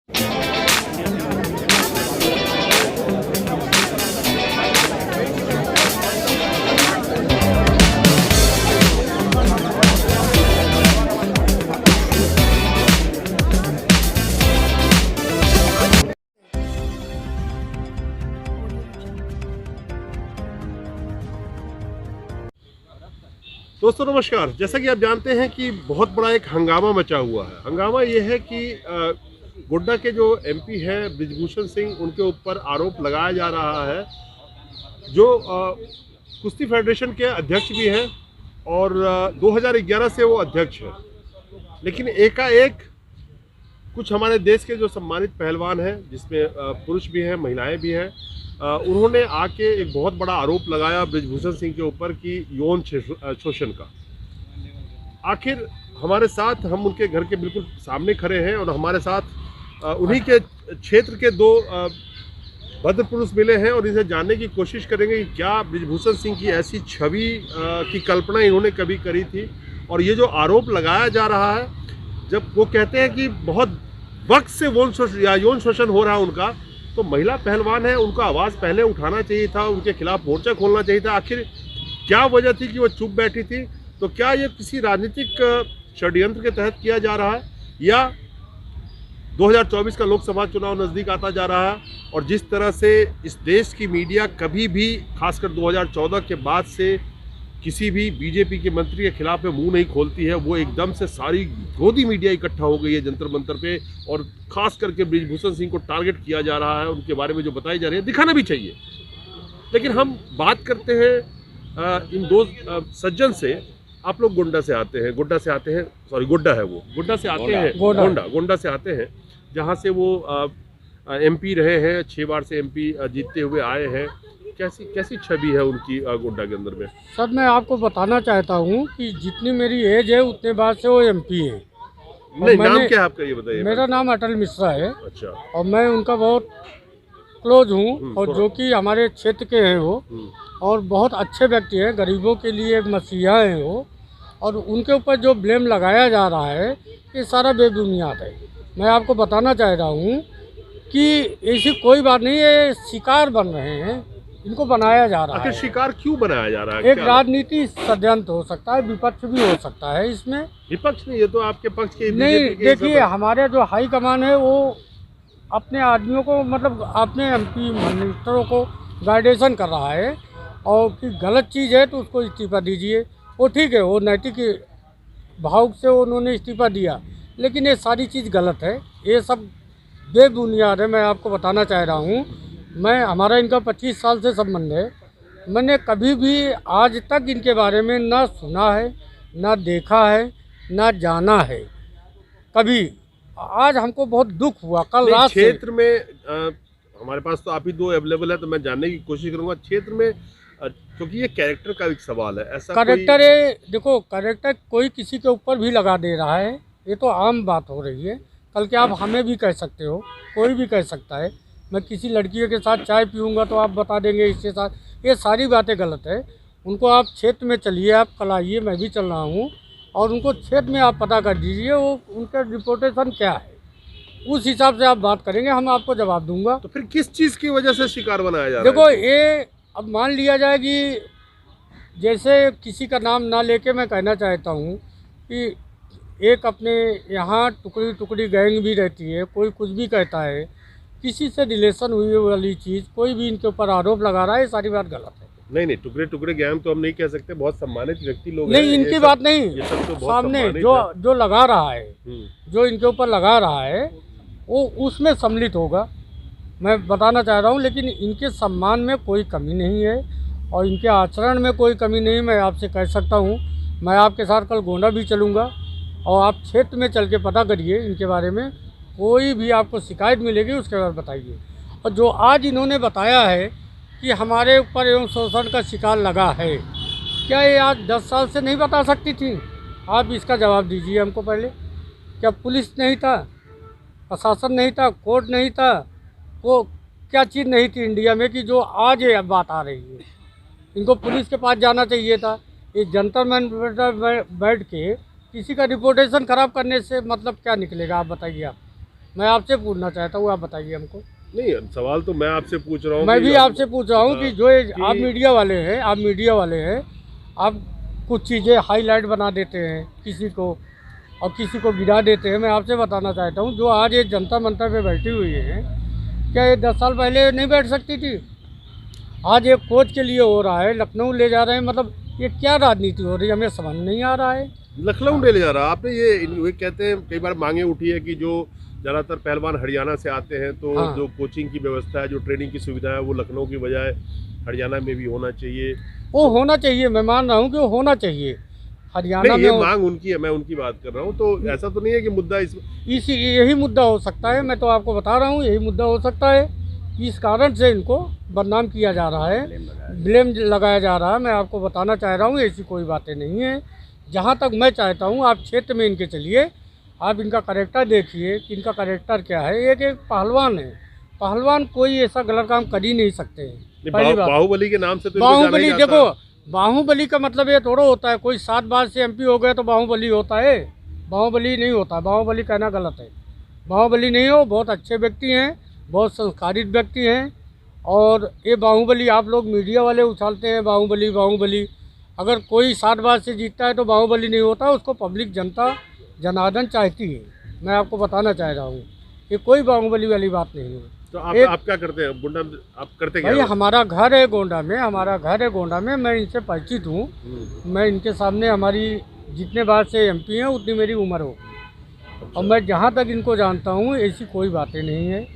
दोस्तों नमस्कार। जैसा कि आप जानते हैं कि बहुत बड़ा एक हंगामा मचा हुआ है। हंगामा ये है कि गोड्डा के जो एमपी हैं बृजभूषण सिंह, उनके ऊपर आरोप लगाया जा रहा है, जो कुश्ती फेडरेशन के अध्यक्ष भी हैं और 2011 से वो अध्यक्ष हैं। लेकिन एकाएक कुछ हमारे देश के जो सम्मानित पहलवान हैं, जिसमें पुरुष भी हैं महिलाएं भी हैं, उन्होंने आके एक बहुत बड़ा आरोप लगाया बृजभूषण सिंह के ऊपर कि यौन शोषण का। आखिर हमारे साथ, हम उनके घर के बिल्कुल सामने खड़े हैं और हमारे साथ उन्हीं के क्षेत्र के दो भद्र पुरुष मिले हैं और इसे जानने की कोशिश करेंगे कि क्या बृजभूषण सिंह की ऐसी छवि की कल्पना इन्होंने कभी करी थी। और ये जो आरोप लगाया जा रहा है, जब वो कहते हैं कि बहुत वक्त से यौन शोषण हो रहा है उनका, तो महिला पहलवान है, उनका आवाज़ पहले उठाना चाहिए था, उनके खिलाफ मोर्चा खोलना चाहिए था। आखिर क्या वजह थी कि वो चुप बैठी थी? तो क्या ये किसी राजनीतिक षड्यंत्र के तहत किया जा रहा है, या 2024 का लोकसभा चुनाव नज़दीक आता जा रहा है और जिस तरह से इस देश की मीडिया कभी भी, खासकर 2014 के बाद से, किसी भी बीजेपी के मंत्री के खिलाफ में मुंह नहीं खोलती है, वो एकदम से सारी गोदी मीडिया इकट्ठा हो गई है जंतर मंतर पे, और खास करके बृजभूषण सिंह को टारगेट किया जा रहा है। उनके बारे में जो बताई जा रही है, दिखाना भी चाहिए। लेकिन हम बात करते हैं इन दो सज्जन से। आप लोग गोड्डा से आते हैं, गोड्डा से आते हैं, सॉरी गोड्डा है वो, गोड्डा से आते हैं, गोंडा से आते हैं, जहाँ से वो एमपी रहे हैं, 6 बार से एमपी जीतते हुए आए हैं। कैसी छवि है उनकी गोड्डा के अंदर में? सर, मैं आपको बताना चाहता हूँ कि जितनी मेरी एज है उतने बार से वो एमपी है। नहीं, नाम क्या है आपका, ये बताइए। मेरा नाम अटल मिश्रा है। अच्छा। और मैं उनका बहुत क्लोज हूँ, और जो कि हमारे क्षेत्र के हैं वो, और बहुत अच्छे व्यक्ति हैं, गरीबों के लिए एक मसीहा हैं वो। और उनके ऊपर जो ब्लेम लगाया जा रहा है, ये सारा बेबुनियाद है। मैं आपको बताना चाह रहा हूँ कि ऐसी कोई बात नहीं है, शिकार बन रहे हैं, इनको बनाया जा रहा है। आखिर शिकार क्यों बनाया जा रहा है? एक राजनीति षड्यंत्र हो सकता है, विपक्ष भी हो सकता है इसमें। विपक्ष नहीं, ये तो आपके पक्ष के नहीं, देखिए, हमारे जो हाई कमान है वो अपने आदमियों को, मतलब अपने एमपी मिनिस्टरों को गाइडेशन कर रहा है, और कि गलत चीज़ है तो उसको इस्तीफा दीजिए। वो ठीक है, वो नैतिक भाव से उन्होंने इस्तीफा दिया, लेकिन ये सारी चीज़ गलत है, ये सब बेबुनियाद है। मैं आपको बताना चाह रहा हूँ, हमारा इनका 25 साल से संबंध है। मैंने कभी भी आज तक इनके बारे में ना सुना है, ना देखा है, ना जाना है कभी। आज हमको बहुत दुख हुआ कल रात से। क्षेत्र में हमारे पास तो आप ही दो अवेलेबल है, तो मैं जानने की कोशिश करूंगा क्षेत्र में, क्योंकि ये कैरेक्टर का एक सवाल है। ऐसा कैरेक्टर है, देखो, कैरेक्टर कोई किसी के ऊपर भी लगा दे रहा है, ये तो आम बात हो रही है। कल के आप हमें भी कह सकते हो, कोई भी कह सकता है। मैं किसी लड़की के साथ चाय पीऊँगा तो आप बता देंगे इसके साथ, ये सारी बातें गलत है। उनको आप क्षेत्र में चलिए, आप कल आइए, मैं भी चल रहा हूँ, और उनको क्षेत्र में आप पता कर दीजिए वो उनका रिपोर्टेशन क्या है, उस हिसाब से आप बात करेंगे, हम आपको जवाब दूंगा। तो फिर किस चीज़ की वजह से शिकार बनाया जा रहा है? देखो, ये अब मान लिया जाए कि जैसे किसी का नाम ना लेके मैं कहना चाहता हूँ कि एक अपने यहाँ टुकड़ी टुकड़ी गैंग भी रहती है, कोई कुछ भी कहता है, किसी से रिलेशन हुई वाली चीज़ कोई भी इनके ऊपर आरोप लगा रहा है, ये सारी बात गलत है। नहीं, टुकड़े टुकड़े गैंग तो हम नहीं कह सकते, बहुत सम्मानित व्यक्ति लोग नहीं, इनकी बात नहीं, ये सब तो बहुत सामने सम्मानित जो लगा रहा है, जो इनके ऊपर लगा रहा है, वो उसमें सम्मिलित होगा, मैं बताना चाह रहा हूँ। लेकिन इनके सम्मान में कोई कमी नहीं है और इनके आचरण में कोई कमी नहीं। मैं आपसे कह सकता हूँ, मैं आपके साथ कल गोंडा भी चलूँगा, और आप क्षेत्र में चल के पता करिए इनके बारे में, कोई भी आपको शिकायत मिलेगी उसके बाद बताइए। और जो आज इन्होंने बताया है कि हमारे ऊपर एवं शोषण का शिकार लगा है, क्या ये आज 10 साल से नहीं बता सकती थी? आप इसका जवाब दीजिए हमको पहले। क्या पुलिस नहीं था, प्रशासन नहीं था, कोर्ट नहीं था, वो क्या चीज़ नहीं थी इंडिया में कि जो आज ये बात आ रही है? इनको पुलिस के पास जाना चाहिए था। ये जंतर मैन बैठ के किसी का रिपोर्टेशन ख़राब करने से मतलब क्या निकलेगा, आप बताइए। आप मैं आपसे पूछना चाहता हूँ, आप बताइए हमको। नहीं, सवाल तो मैं आपसे पूछ रहा हूँ। मैं भी आपसे पूछ रहा हूँ कि जो ये कि- आप मीडिया वाले हैं, आप कुछ चीज़ें हाईलाइट बना देते हैं किसी को और किसी को गिरा देते हैं। मैं आपसे बताना चाहता हूँ, जो आज ये जनता मंतर पे बैठी हुई है, क्या ये 10 साल पहले नहीं बैठ सकती थी? आज एक कोच के लिए हो रहा है, लखनऊ ले जा रहे हैं, मतलब ये क्या राजनीति हो रही है, हमें समझ नहीं आ रहा है। लखनऊ ले जा रहा आपने ये कहते हैं, कई बार मांगे उठी है कि जो ज़्यादातर पहलवान हरियाणा से आते हैं, तो हाँ। जो कोचिंग की व्यवस्था है, जो ट्रेनिंग की सुविधा है, वो लखनऊ की बजाय हरियाणा में भी होना चाहिए। वो होना चाहिए, मैं मान रहा हूँ कि वो होना चाहिए हरियाणा नहीं, ये में। मांग उनकी है, मैं उनकी बात कर रहा हूँ। तो ऐसा तो नहीं है कि मुद्दा इसी यही मुद्दा हो सकता है, मैं तो आपको बता रहा हूँ, यही मुद्दा हो सकता है। इस कारण से इनको बदनाम किया जा रहा है, ब्लेम लगाया जा रहा है। मैं आपको बताना चाह रहा हूँ, ऐसी कोई बातें नहीं है। जहाँ तक मैं चाहता हूँ, आप क्षेत्र में इनके चलिए, आप इनका कैरेक्टर देखिए कि इनका कैरेक्टर क्या है। एक पहलवान है, पहलवान कोई ऐसा गलत काम कर ही नहीं सकते हैं। पहली बात, बाहुबली के नाम से तो इनको जाना ही बाहुबली, जाता देखो है। बाहुबली का मतलब ये थोड़ा होता है कोई 7 बार से MP हो गया तो बाहुबली होता है। बाहुबली नहीं होता, बाहुबली कहना गलत है। बाहुबली नहीं हो, बहुत अच्छे व्यक्ति हैं, बहुत संस्कारित व्यक्ति हैं। और ये बाहुबली आप लोग मीडिया वाले उछालते हैं, बाहुबली बाहुबली। अगर कोई 7 बार से जीतता है तो बाहुबली नहीं होता, उसको पब्लिक जनता जनार्दन चाहती है। मैं आपको बताना चाह रहा हूँ, ये कोई बाहुबली वाली बात नहीं है। तो आप क्या करते हैं गोंडा में? आप करते क्या? भाई हमारा घर है गोंडा में, मैं इनसे परिचित हूँ। मैं इनके सामने, हमारी जितने बार से MP हैं उतनी मेरी उम्र हो। और मैं जहाँ तक इनको जानता हूँ, ऐसी कोई बातें नहीं है।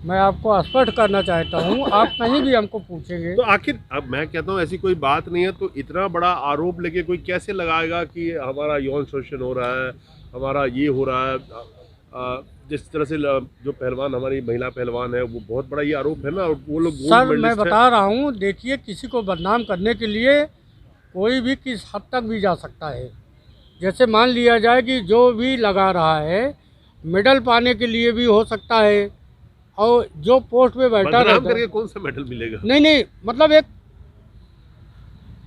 मैं आपको स्पष्ट करना चाहता हूँ, आप कहीं भी हमको पूछेंगे तो आखिर अब मैं कहता हूँ ऐसी कोई बात नहीं है, तो इतना बड़ा आरोप लेके कोई कैसे लगाएगा कि हमारा यौन शोषण हो रहा है, हमारा ये हो रहा है? जिस तरह से जो पहलवान, हमारी महिला पहलवान है, वो बहुत बड़ा ये आरोप है ना। और वो लोग सर, मैं बता रहा हूँ, देखिए किसी को बदनाम करने के लिए कोई भी किस हद तक भी जा सकता है। जैसे मान लिया जाए कि जो भी लगा रहा है मेडल पाने के लिए भी हो सकता है, और जो पोस्ट पे बैठा रहता है, करके कौन सा मेडल मिलेगा? नहीं, मतलब एक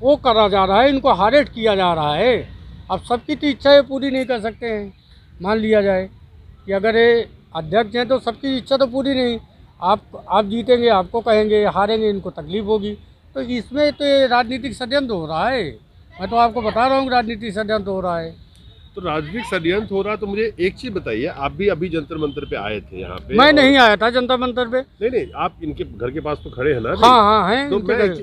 वो करा जा रहा है, इनको हारेट किया जा रहा है। अब सबकी तो इच्छा पूरी नहीं कर सकते हैं। मान लिया जाए कि अगर ये अध्यक्ष हैं तो सबकी इच्छा तो पूरी नहीं, आप जीतेंगे आपको कहेंगे, हारेंगे इनको तकलीफ होगी। तो इसमें तो ये राजनीतिक षड्यंत्र हो रहा है। मैं तो आपको बता रहा हूँ, राजनीतिक षड्यंत्र हो रहा है। तो राजनीतिक षड्यंत्र हो रहा है, तो मुझे एक चीज बताइए, आप भी अभी जंतर मंतर पे आए थे यहाँ पे? मैं नहीं आया था जंतर मंतर पे। नहीं, आप इनके घर के पास तो खड़े हैं ना? हाँ हैं। तो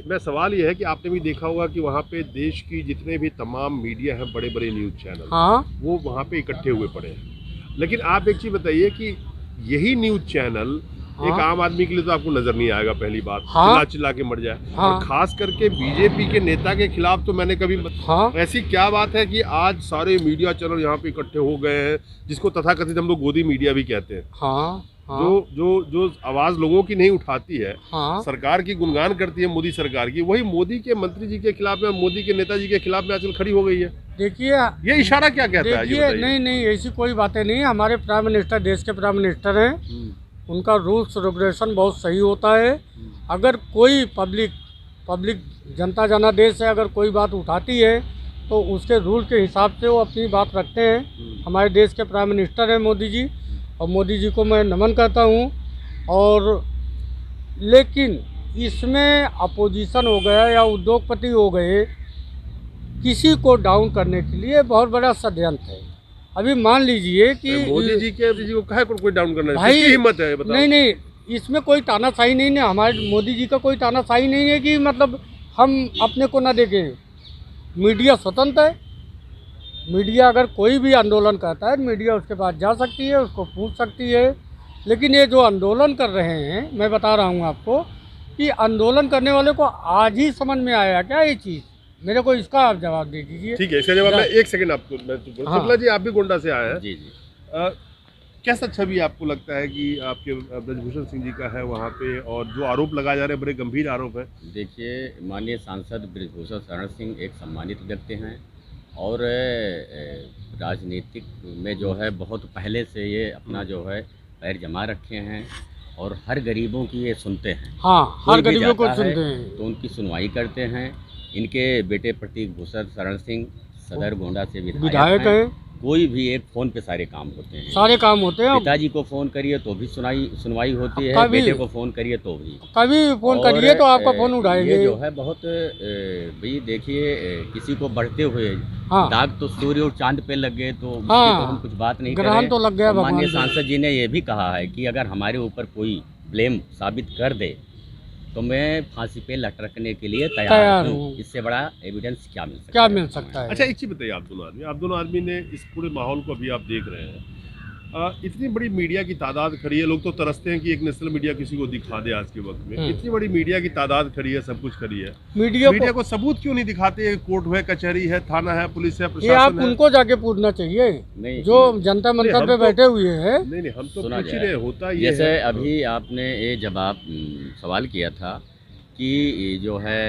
मैं सवाल ये है कि आपने भी देखा होगा कि वहाँ पे देश की जितने भी तमाम मीडिया हैं, बड़े बड़े न्यूज चैनल, हाँ, वो वहाँ पे इकट्ठे हुए पड़े हैं। लेकिन आप एक चीज बताइए कि यही न्यूज चैनल एक आम आदमी के लिए तो आपको नजर नहीं आएगा, पहली बात। चिल्ला चिल्ला के मर जाए। और खास करके बीजेपी के नेता के खिलाफ तो मैंने कभी ऐसी क्या बात है कि आज सारे मीडिया चैनल यहाँ पे इकट्ठे हो गए हैं, जिसको तथाकथित हम लोग गोदी मीडिया भी कहते हैं। जो आवाज लोगों की नहीं उठाती है, सरकार की गुणगान करती है, मोदी सरकार की, वही मोदी के मंत्री जी के खिलाफ में, मोदी के नेताजी के खिलाफ में आजकल खड़ी हो गई है। देखिए, ये इशारा क्या कहता है? देखिए, नहीं, ऐसी कोई बातें नहीं। हमारे प्राइम मिनिस्टर, देश के प्राइम मिनिस्टर हैं, उनका रूल्स रेगुलेशन बहुत सही होता है। अगर कोई पब्लिक जनता जनादेश से अगर कोई बात उठाती है तो उसके रूल के हिसाब से वो अपनी बात रखते हैं। हमारे देश के प्राइम मिनिस्टर हैं मोदी जी, और मोदी जी को मैं नमन करता हूँ। और लेकिन इसमें अपोजिशन हो गया या उद्योगपति हो गए, किसी को डाउन करने के लिए बहुत बड़ा षड्यंत्र है। अभी मान लीजिए कि मोदी जी को कहे कोई डाउन करना है? भाई, हिम्मत है बताओ? नहीं, इसमें कोई तानाशाही नहीं है। हमारे मोदी जी का कोई तानाशाही नहीं है कि मतलब हम अपने को ना देखें। मीडिया स्वतंत्र है। मीडिया अगर कोई भी आंदोलन करता है, मीडिया उसके पास जा सकती है, उसको पूछ सकती है। लेकिन ये जो आंदोलन कर रहे हैं, मैं बता रहा हूँ आपको कि आंदोलन करने वाले को आज ही समझ में आया क्या ये चीज़? मेरे को इसका आप जवाब दे दीजिए। ठीक है, इसका जवाब मैं एक सेकंड आपको शुक्ला जी, आप भी गोंडा से आए हैं। जी। कैसा छवि आपको लगता है कि आपके ब्रजभूषण सिंह जी का है वहाँ पे, और जो आरोप लगाए जा रहे हैं बड़े गंभीर आरोप हैं? देखिए, माननीय सांसद ब्रजभूषण शरण सिंह एक सम्मानित व्यक्ति हैं, और राजनीतिक में जो है बहुत पहले से ये अपना जो है पैर जमा रखे हैं, और हर गरीबों की ये सुनते हैं। हर गरीबों को सुनते हैं, तो उनकी सुनवाई करते हैं। इनके बेटे प्रतीक भूषण शरण सिंह सदर गोंडा से विधायक हैं। कोई भी एक फ़ोन पे सारे काम होते हैं। सारे काम होते हैं। पिताजी को फ़ोन करिए तो भी सुनवाई होती है, कभी- बेटे को फ़ोन करिए तो भी। कभी फ़ोन और, करिए तो आपका फ़ोन उठाएंगे। ये जो है बहुत भाई देखिए, किसी को बढ़ते हुए हाँ। दाग तो सूर्य और चांद पे लग गए तो उसकी हाँ। तो हम कुछ बात नहीं ग्रहण करें। तो लग गया और माननीय भगवान सांसद जी ने ये भी कहा है कि अगर हमारे ऊपर कोई ब्लेम साबित कर दे तो मैं फांसी पे लटकने के लिए तैयार हूँ। हूँ। इससे बड़ा एविडेंस क्या मिल सकता क्या है? मिल सकता है? अच्छा, एक चीज़ बताइए, आप दोनों आदमी ने इस पूरे माहौल को अभी आप देख रहे हैं, इतनी बड़ी मीडिया की तादाद खड़ी है, लोग तो तरसते हैं कि एक नेशनल मीडिया किसी को दिखा दे आज के वक्त में। इतनी बड़ी मीडिया की तादाद खड़ी है, सब कुछ खड़ी है, मीडिया को सबूत क्यों नहीं दिखाते? कोर्ट है, कचहरी है, थाना है, पुलिस है, ये आप प्रशासन है। उनको जाके पूछना चाहिए नहीं, जो जनता नहीं, मंतर हम पे तो- बैठे हुए हैं। नहीं, हम तो सुना पूछ ही जाए। रहे, होता ये जैसे है। अभी आपने ये जवाब सवाल किया था कि जो है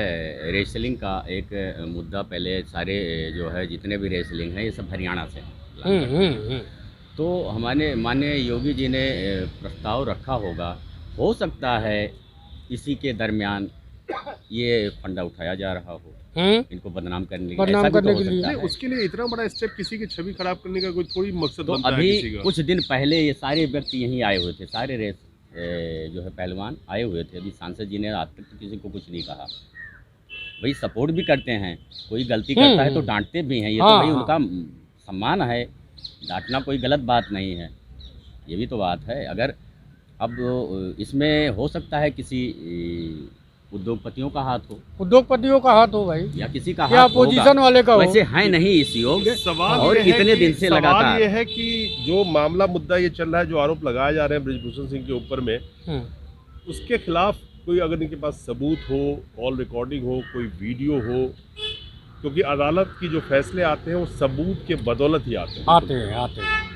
रेसलिंग का एक मुद्दा, पहले सारे जो है जितने भी रेसलिंग हैं ये सब हरियाणा से हैं। तो हमारे माननीय योगी जी ने प्रस्ताव रखा होगा, हो सकता है इसी के दरमियान ये फंडा उठाया जा रहा हो इनको बदनाम करने के लिए। बदनाम ऐसा भी तो करने हो के लिए। सकता नहीं, है। उसके लिए इतना बड़ा स्टेप, किसी की छवि खराब करने का कोई थोड़ी मकसद तो बनता है अभी किसी का। कुछ दिन पहले ये सारे व्यक्ति यहीं आए हुए थे, सारे रेस जो है पहलवान आए हुए थे। अभी सांसद जी ने आज तक तो किसी को कुछ नहीं कहा। भाई सपोर्ट भी करते हैं, कोई गलती करता है तो डांटते भी हैं, ये तो हाँ, भाई हाँ। उनका सम्मान है, डांटना कोई गलत बात नहीं है, ये भी तो बात है। अगर अब इसमें हो सकता है किसी उद्योगपतियों का हाथ हो उद्योगपतियों का हाथ हो भाई, या किसी का या हाथ होगा। अपोजिशन वाले का हो। वैसे है नहीं इस योग्य, सवाल और ये है इतने कि- दिन से सवाल लगातार ये है कि जो मामला मुद्दा ये चल रहा है, जो आरोप लगाए जा रहे हैं ब्रिजभूषण सिंह के ऊपर में, उसके खिलाफ कोई अगर इनके पास सबूत हो, कॉल रिकॉर्डिंग हो, कोई वीडियो हो, क्योंकि अदालत की जो फैसले आते हैं वो सबूत के बदौलत ही आते हैं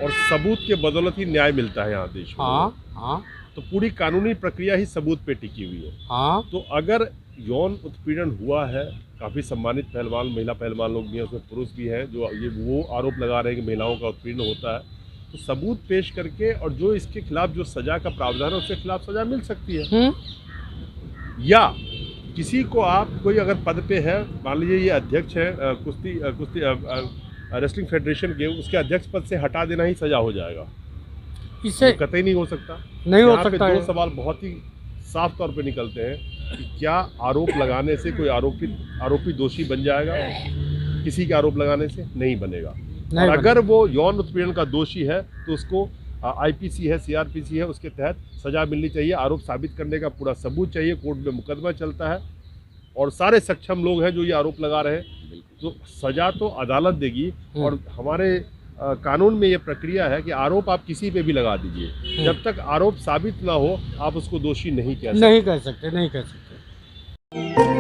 और सबूत के बदौलत ही न्याय मिलता है यहाँ देश में। हाँ। तो पूरी कानूनी प्रक्रिया ही सबूत पे टिकी हुई है। हाँ। तो अगर यौन उत्पीड़न हुआ है, काफ़ी सम्मानित पहलवान, महिला पहलवान लोग भी हैं, उसमें पुरुष भी हैं जो ये वो आरोप लगा रहे हैं कि महिलाओं का उत्पीड़न होता है, तो सबूत पेश करके और जो इसके खिलाफ जो सज़ा का प्रावधान है उसके खिलाफ सज़ा मिल सकती है। या किसी को आप कोई अगर पद पे है, मान लीजिए ये अध्यक्ष है कुश्ती रेसलिंग फेडरेशन के, उसके अध्यक्ष पद से हटा देना ही सज़ा हो जाएगा। इससे कतई नहीं हो सकता। नहीं हो यहाँ पे सकता दो है। सवाल बहुत ही साफ तौर पे निकलते हैं कि क्या आरोप लगाने से कोई आरोपी दोषी बन जाएगा? किसी के आरोप लगाने से नहीं बनेगा। नहीं और अगर वो यौन उत्पीड़न का दोषी है तो उसको आईपीसी है, सीआरपीसी है, उसके तहत सजा मिलनी चाहिए। आरोप साबित करने का पूरा सबूत चाहिए, कोर्ट में मुकदमा चलता है और सारे सक्षम लोग हैं जो ये आरोप लगा रहे हैं, तो सजा तो अदालत देगी। और हमारे कानून में ये प्रक्रिया है कि आरोप आप किसी पे भी लगा दीजिए, जब तक आरोप साबित ना हो आप उसको दोषी नहीं कह सकते। नहीं कह सकते।